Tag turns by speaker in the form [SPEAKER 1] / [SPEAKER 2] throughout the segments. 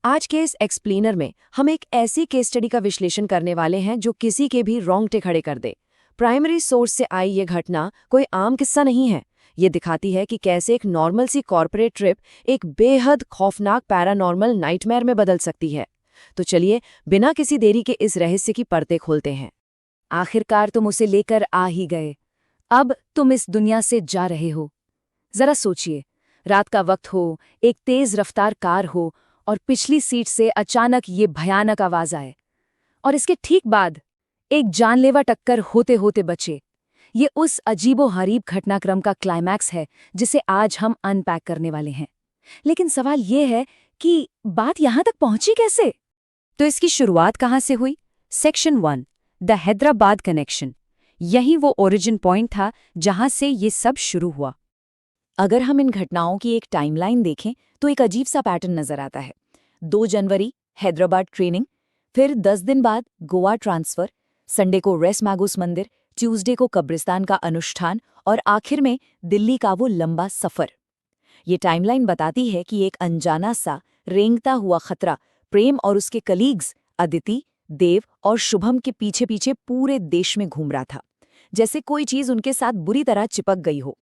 [SPEAKER 1] आज के इस एक्सप्लेनर में हम एक ऐसी केस स्टडी का विश्लेषण करने वाले हैं जो किसी के भी रोंगटे खड़े कर दे। प्राइमरी सोर्स से आई ये घटना कोई आम किस्सा नहीं है। ये दिखाती है कि कैसे एक नॉर्मल सी कॉर्पोरेट ट्रिप एक बेहद खौफनाक पैरानॉर्मल नाइटमेयर में बदल सकती है। तो चलिए बिना किसी देरी के इस रहस्य की परतें खोलते हैं। आखिरकार तुम उसे लेकर आ ही गए। अब तुम इस दुनिया से जा रहे हो। जरा सोचिए, रात का वक्त हो, एक तेज रफ्तार कार हो और पिछली सीट से अचानक ये भयानक आवाज आए और इसके ठीक बाद एक जानलेवा टक्कर होते होते बचे। ये उस अजीबो-गरीब घटनाक्रम का क्लाइमैक्स है जिसे आज हम अनपैक करने वाले हैं। लेकिन सवाल ये है कि बात यहां तक पहुंची कैसे? तो इसकी शुरुआत कहां से हुई? Section 1, the Hyderabad connection. यही वो ओरिजिन पॉइंट था जहां से ये सब शुरू हुआ। अगर हम इन घटनाओं की एक टाइमलाइन देखें तो एक अजीब सा पैटर्न नजर आता है। 2 जनवरी हैदराबाद ट्रेनिंग, फिर 10 दिन बाद गोवा ट्रांसफर, संडे को रेस मैगूस मंदिर, ट्यूसडे को कब्रिस्तान का अनुष्ठान और आखिर में दिल्ली का वो लंबा सफर। ये टाइमलाइन बताती है कि एक अनजाना सा रेंगता हुआ खतरा प्रेम और उसके कलीग्स अदिति, देव और शुभम के पीछे पीछे पूरे देश में घूम रहा था, जैसे कोई चीज उनके साथ बुरी तरह चिपक गई हो।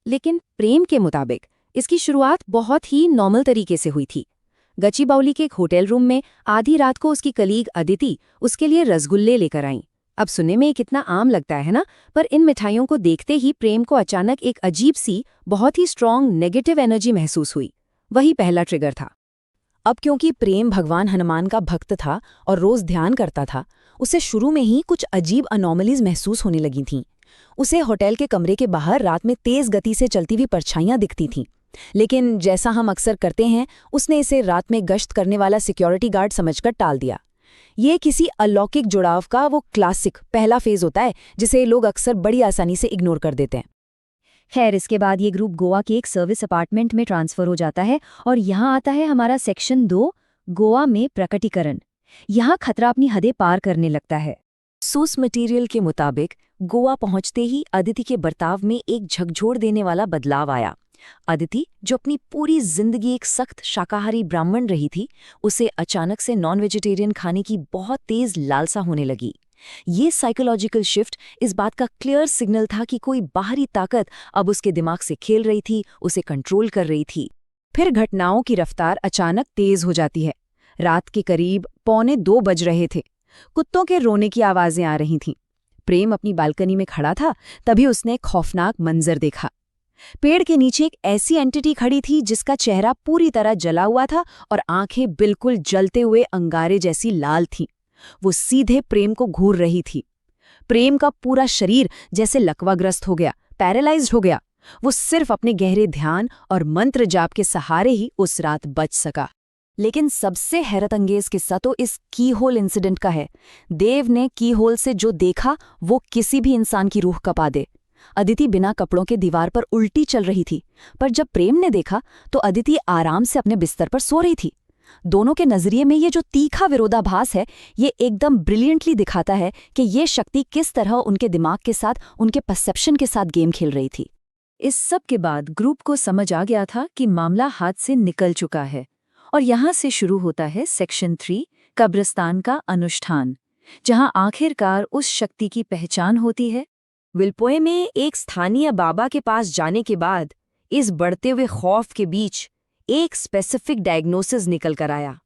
[SPEAKER 1] लेकिन प्रेम के मुताबिक इसकी शुरुआत बहुत ही नॉर्मल तरीके से हुई थी। गचीबाउली के एक होटल रूम में आधी रात को उसकी कलीग अदिति उसके लिए रसगुल्ले लेकर आईं। अब सुनने में कितना आम लगता है ना, पर इन मिठाइयों को देखते ही प्रेम को अचानक एक अजीब सी, बहुत ही स्ट्रॉन्ग नेगेटिव एनर्जी महसूस हुई। वही पहला ट्रिगर था। अब क्योंकि प्रेम भगवान हनुमान का भक्त था और रोज ध्यान करता था, उसे शुरू में ही कुछ अजीब अनॉमलीज महसूस होने लगी थीं। उसे होटल के कमरे के बाहर रात में तेज गति से चलती हुई परछाइयां दिखती थीं। लेकिन जैसा हम अक्सर करते हैं, उसने इसे रात में गश्त करने वाला सिक्योरिटी गार्ड समझकर टाल दिया। ये किसी अलौकिक जुड़ाव का वो क्लासिक पहला फेज होता है जिसे लोग अक्सर बड़ी आसानी से इग्नोर कर देते हैं। खैर, इसके बाद ये ग्रुप गोवा के एक सर्विस अपार्टमेंट में ट्रांसफर हो जाता है और यहाँ आता है हमारा सेक्शन 2, गोवा में प्रकटीकरण। यहाँ खतरा अपनी हदें पार करने लगता है। सोर्स मटेरियल के मुताबिक गोवा पहुंचते ही अदिति के बर्ताव में एक झकझोर देने वाला बदलाव आया। अदिति, जो अपनी पूरी जिंदगी एक सख्त शाकाहारी ब्राह्मण रही थी, उसे अचानक से नॉन वेजिटेरियन खाने की बहुत तेज लालसा होने लगी। ये साइकोलॉजिकल शिफ्ट इस बात का क्लियर सिग्नल था कि कोई बाहरी ताकत अब उसके दिमाग से खेल रही थी, उसे कंट्रोल कर रही थी। फिर घटनाओं की रफ्तार अचानक तेज हो जाती है। रात के करीब 1:45 बज रहे थे। कुत्तों के रोने की आवाजें आ रही थीं। प्रेम अपनी बालकनी में खड़ा था, तभी उसने एक खौफनाक मंजर देखा। पेड़ के नीचे एक ऐसी एंटिटी खड़ी थी जिसका चेहरा पूरी तरह जला हुआ था और आंखें बिल्कुल जलते हुए अंगारे जैसी लाल थीं। वो सीधे प्रेम को घूर रही थी। प्रेम का पूरा शरीर जैसे लकवाग्रस्त हो गया, पैरालाइज्ड हो गया। वो सिर्फ अपने गहरे ध्यान और मंत्र जाप के सहारे ही उस रात बच सका। लेकिन सबसे हैरतअंगेज किस्सा तो इस की होल इंसिडेंट का है। देव ने की होल से जो देखा वो किसी भी इंसान की रूह कपा दे। अदिति बिना कपड़ों के दीवार पर उल्टी चल रही थी, पर जब प्रेम ने देखा तो अदिति आराम से अपने बिस्तर पर सो रही थी। दोनों के नजरिए में ये जो तीखा विरोधाभास है, ये एकदम ब्रिलियंटली दिखाता है कि ये शक्ति किस तरह उनके दिमाग के साथ, उनके परसेप्शन के साथ गेम खेल रही थी। इस सब के बाद ग्रुप को समझ आ गया था कि मामला हाथ से निकल चुका है और यहाँ से शुरू होता है सेक्शन 3, कब्रिस्तान का अनुष्ठान, जहाँ आखिरकार उस शक्ति की पहचान होती है। विल्पोए में एक स्थानीय बाबा के पास जाने के बाद इस बढ़ते हुए खौफ के बीच एक स्पेसिफिक डायग्नोसिस निकल कर आया।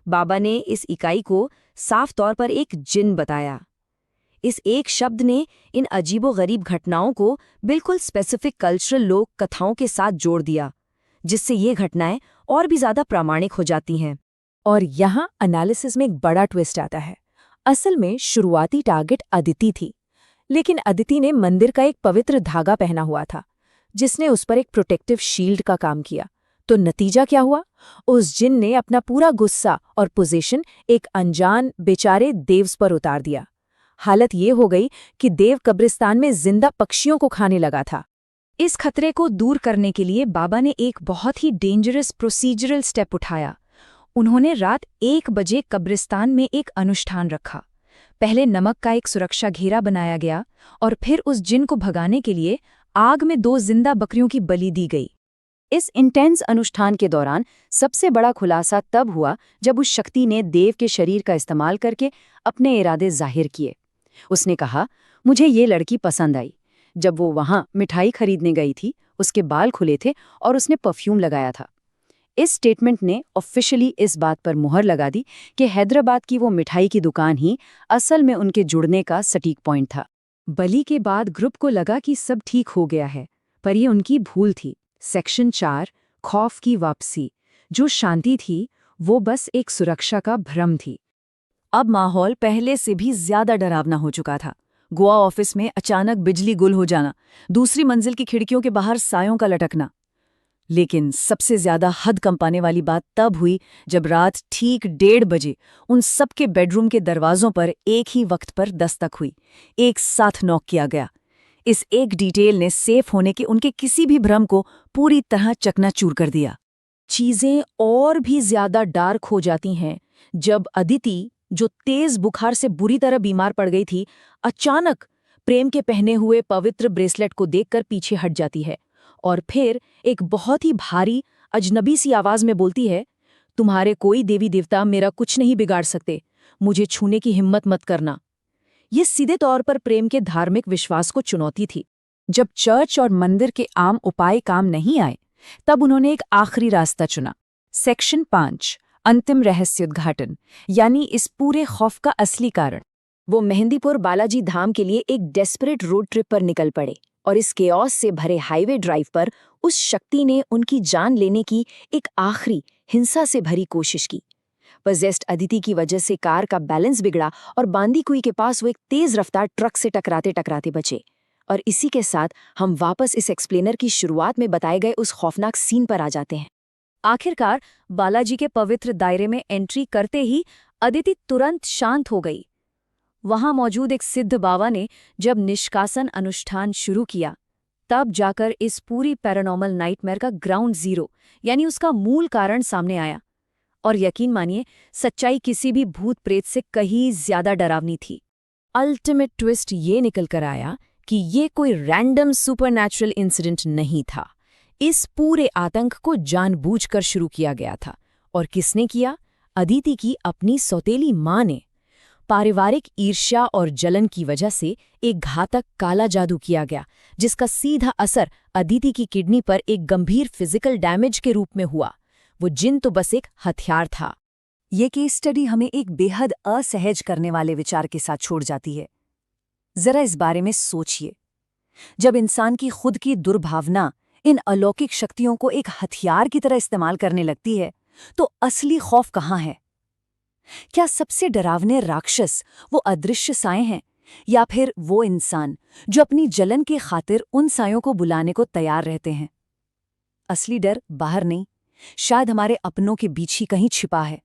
[SPEAKER 1] बाबा ने इस इकाई को साफ तौर पर एक जिन बताया। इस एक शब्द ने इन अजीबो-गरीब घटनाओं को बिल्कुल स्पेसिफिक कल्चरल लोक कथाओं के साथ जोड़ दिया, जिससे ये घटनाएं और भी ज्यादा प्रामाणिक हो जाती हैं। और यहाँ एनालिसिस में एक बड़ा ट्विस्ट आता है। असल में शुरुआती टारगेट अदिति थी, लेकिन अदिति ने मंदिर का एक पवित्र धागा पहना हुआ था जिसने उस पर एक प्रोटेक्टिव शील्ड का काम किया। तो नतीजा क्या हुआ? उस जिन ने अपना पूरा गुस्सा और पोजीशन एक अनजान बेचारे देव पर उतार दिया। हालत ये हो गई कि देव कब्रिस्तान में जिंदा पक्षियों को खाने लगा था। इस खतरे को दूर करने के लिए बाबा ने एक बहुत ही डेंजरस प्रोसीजरल स्टेप उठाया। उन्होंने रात 1 बजे कब्रिस्तान में एक अनुष्ठान रखा। पहले नमक का एक सुरक्षा घेरा बनाया गया और फिर उस जिन को भगाने के लिए आग में 2 जिंदा बकरियों की बलि दी गई। इस इंटेंस अनुष्ठान के दौरान सबसे बड़ा खुलासा तब हुआ जब उस शक्ति ने देव के शरीर का इस्तेमाल करके अपने इरादे जाहिर किए। उसने कहा, मुझे ये लड़की पसंद आई। जब वो वहां मिठाई खरीदने गई थी, उसके बाल खुले थे और उसने परफ्यूम लगाया था। इस स्टेटमेंट ने ऑफिशियली इस बात पर मुहर लगा दी कि हैदराबाद की वो मिठाई की दुकान ही असल में उनके जुड़ने का सटीक पॉइंट था। बलि के बाद ग्रुप को लगा कि सब ठीक हो गया है, पर ये उनकी भूल थी। सेक्शन 4, खौफ की वापसी। जो शांति थी वो बस एक सुरक्षा का भ्रम थी। अब माहौल पहले से भी ज्यादा डरावना हो चुका था। गोवा ऑफिस में अचानक बिजली गुल हो जाना, दूसरी मंजिल की खिड़कियों के बाहर सायों का लटकना। लेकिन सबसे ज्यादा हद कंपाने वाली बात तब हुई जब रात ठीक 1:30 बजे उन सबके बेडरूम के दरवाजों पर एक ही वक्त पर दस्तक हुई। एक साथ नॉक किया गया। इस एक डिटेल ने सेफ होने के उनके किसी भी भ्रम को पूरी तरह चकनाचूर कर दिया। चीजें और भी ज्यादा डार्क हो जाती हैं जब अदिति, जो तेज बुखार से बुरी तरह बीमार पड़ गई थी, अचानक प्रेम के पहने हुए पवित्र ब्रेसलेट को देखकर पीछे हट जाती है और फिर एक बहुत ही भारी अजनबी सी आवाज में बोलती है, तुम्हारे कोई देवी देवता मेरा कुछ नहीं बिगाड़ सकते, मुझे छूने की हिम्मत मत करना। ये सीधे तौर पर प्रेम के धार्मिक विश्वास को चुनौती थी। जब चर्च और मंदिर के आम उपाय काम नहीं आए, तब उन्होंने एक आखिरी रास्ता चुना। सेक्शन 5, अंतिम रहस्योद्घाटन, यानी इस पूरे खौफ का असली कारण। वो मेहंदीपुर बालाजी धाम के लिए एक डेस्परेट रोड ट्रिप पर निकल पड़े और इस केओस से भरे हाईवे ड्राइव पर उस शक्ति ने उनकी जान लेने की एक आखिरी हिंसा से भरी कोशिश की। पजेस्ट अदिति की वजह से कार का बैलेंस बिगड़ा और बांदीकुई के पास वो एक तेज रफ्तार ट्रक से टकराते टकराते बचे। और इसी के साथ हम वापस इस एक्सप्लेनर की शुरुआत में बताए गए उस खौफनाक सीन पर आ जाते हैं। आखिरकार बालाजी के पवित्र दायरे में एंट्री करते ही अदिति तुरंत शांत हो गई। वहां मौजूद एक सिद्ध बाबा ने जब निष्कासन अनुष्ठान शुरू किया, तब जाकर इस पूरी पैरानॉर्मल नाइटमेयर का ग्राउंड जीरो यानी उसका मूल कारण सामने आया। और यकीन मानिए, सच्चाई किसी भी भूत प्रेत से कहीं ज्यादा डरावनी थी। अल्टीमेट ट्विस्ट ये निकल कर आया कि ये कोई रैंडम सुपरनैचुरल इंसिडेंट नहीं था। इस पूरे आतंक को जानबूझकर शुरू किया गया था। और किसने किया? अदिति की अपनी सौतेली मां ने। पारिवारिक ईर्ष्या और जलन की वजह से एक घातक काला जादू किया गया, जिसका सीधा असर अदिति की किडनी पर एक गंभीर फिजिकल डैमेज के रूप में हुआ। वो जिन तो बस एक हथियार था। ये केस स्टडी हमें एक बेहद असहज करने वाले विचार के साथ छोड़ जाती है। जरा इस बारे में सोचिए, जब इंसान की खुद की दुर्भावना इन अलौकिक शक्तियों को एक हथियार की तरह इस्तेमाल करने लगती है, तो असली खौफ कहाँ है? क्या सबसे डरावने राक्षस वो अदृश्य साए हैं, या फिर वो इंसान जो अपनी जलन की खातिर उन सायों को बुलाने को तैयार रहते हैं? असली डर बाहर नहीं, शायद हमारे अपनों के बीच ही कहीं छिपा है।